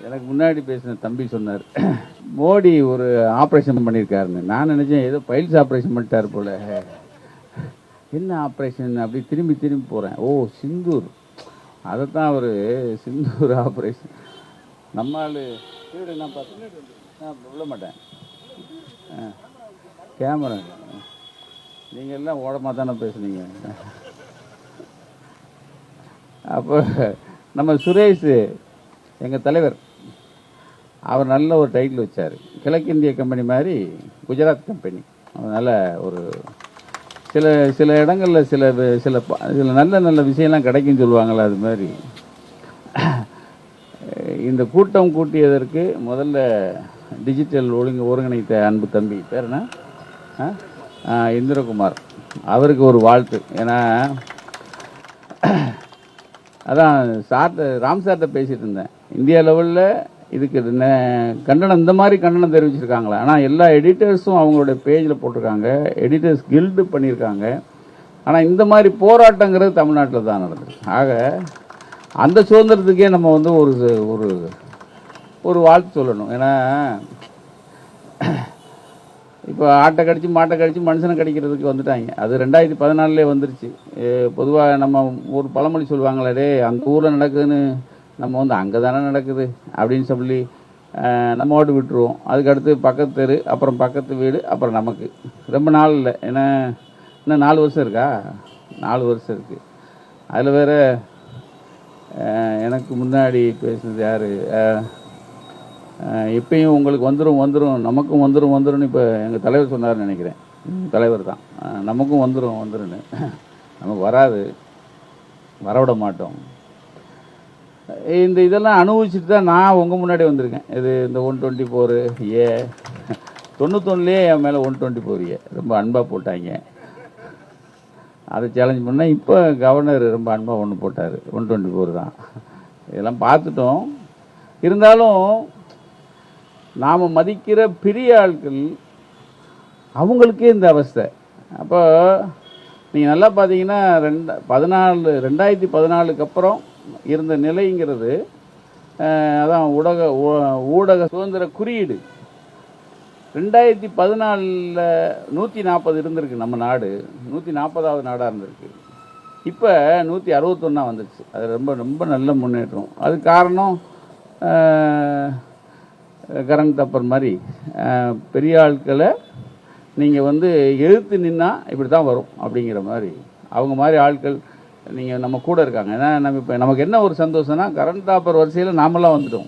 எனக்கு முன்னாடி பேசின தம்பி சொன்னார், மோடி ஒரு ஆப்ரேஷன் பண்ணியிருக்காருன்னு. நான் நினச்சேன் ஏதோ பைல்ஸ் ஆப்ரேஷன் பண்ணிட்டார் போல. என்ன ஆப்ரேஷன் அப்படி திரும்பி திரும்பி போகிறேன். ஓ, சிந்தூர். அதைத்தான் அவர் சிந்தூர் ஆப்ரேஷன். நம்மால் நான் பார்த்து நான் விட மாட்டேன். கேமரா நீங்கள் எல்லாம் ஓடமாக தானே பேசுனீங்க. அப்போ நம்ம சுரேஷ் எங்கள் தலைவர், அவர் நல்ல ஒரு டைட்டில் வச்சார். கிழக்கிந்திய கம்பெனி மாதிரி குஜராத் கம்பெனி. அதனால் ஒரு சில சில இடங்களில் சில சில சில நல்ல நல்ல விஷயம்லாம் கிடைக்குன்னு சொல்லுவாங்கள்ல, அது மாதிரி இந்த கூட்டம் கூட்டியதற்கு முதல்ல டிஜிட்டல் ஒருங்கிணைத்த அன்பு தம்பி பேர் என்ன, இந்திரகுமார், அவருக்கு ஒரு வாழ்த்து. ஏன்னா அதான் சார்ட்ட ராம் சார்ட்ட பேசிகிட்டு இருந்தேன். இந்தியா லெவலில் இதுக்கு கண்டனம், இந்த மாதிரி கண்டனம் தெரிவிச்சிருக்காங்களா. ஆனால் எல்லா எடிட்டர்ஸும் அவங்களுடைய பேஜில் போட்டிருக்காங்க, எடிட்டர்ஸ் கில்டு பண்ணியிருக்காங்க. ஆனால் இந்த மாதிரி போராட்டங்கிறது தமிழ்நாட்டில் தான் நடந்தது. ஆக அந்த சுதந்திரத்துக்கே நம்ம வந்து ஒரு ஒரு வாழ்த்து சொல்லணும். ஏன்னா இப்போ ஆட்டை கடிச்சு மாட்டை கடிச்சு மனுஷனை கடிக்கிறதுக்கு வந்துட்டாங்க. அது 2014 வந்துருச்சு. பொதுவாக நம்ம ஒரு பழமொழி சொல்லுவாங்களே, அந்த ஊரில் நடக்குதுன்னு நம்ம வந்து அங்கே தானே நடக்குது அப்படின்னு சொல்லி நம்ம ஓட்டு விட்டுருவோம். அதுக்கடுத்து பக்கத்து தெரு, அப்புறம் பக்கத்து வீடு, அப்புறம் நமக்கு. ரொம்ப நாள் இல்லை, ஏன்னா இன்னும் 4 வருஷம் இருக்கா, 4 வருஷம் இருக்குது. அதில் வேறு எனக்கு முன்னாடி பேசுனது யார், எப்பயும் உங்களுக்கு வந்துடும் நமக்கும் வந்துரும்னு இப்போ எங்கள் தலைவர் சொன்னார்னு நினைக்கிறேன். தலைவர் தான், நமக்கும் வந்துருன்னு. நமக்கு வராது, வரவிட மாட்டோம். இந்த இதெல்லாம் அனுபவிச்சுட்டு தான் நான் உங்கள் முன்னாடி வந்திருக்கேன். இது இந்த 124 ஏ 91லேயே என் மேலே 124 ஏ ரொம்ப அன்பாக போட்டாங்க. அதை சேலஞ்ச் பண்ணால் இப்போ கவர்னர் ரொம்ப அன்பாக ஒன்று போட்டார், 124 தான். இதெல்லாம் பார்த்துட்டோம். இருந்தாலும் நாம் மதிக்கிற பெரிய ஆட்கள் அவங்களுக்கே இந்த அவஸ்தை. அப்போ நீங்கள் நல்லா பார்த்தீங்கன்னா 2014 அப்புறம் இருந்த நிலைங்கிறது, அதான் ஊடக சுதந்திர குறியீடு 2014 140 இருந்திருக்கு. நம்ம நாடு 140வது நாடாக இருந்திருக்கு. இப்போ 161 வந்துடுச்சு. அது ரொம்ப ரொம்ப நல்ல முன்னேற்றம். அது காரணம் கரண் தப்பர் மாதிரி பெரிய ஆட்களை நீங்கள் வந்து எழுத்து நின்னா இப்படி தான் வரும் அப்படிங்கிற மாதிரி அவங்க மாதிரி ஆட்கள் நீங்கள் நம்ம கூட இருக்காங்க. ஏன்னா நம்ம இப்போ நமக்கு என்ன ஒரு சந்தோஷம்னா, கரண் தாப்பர் வரிசையில் நாமெல்லாம் வந்துட்டோம்.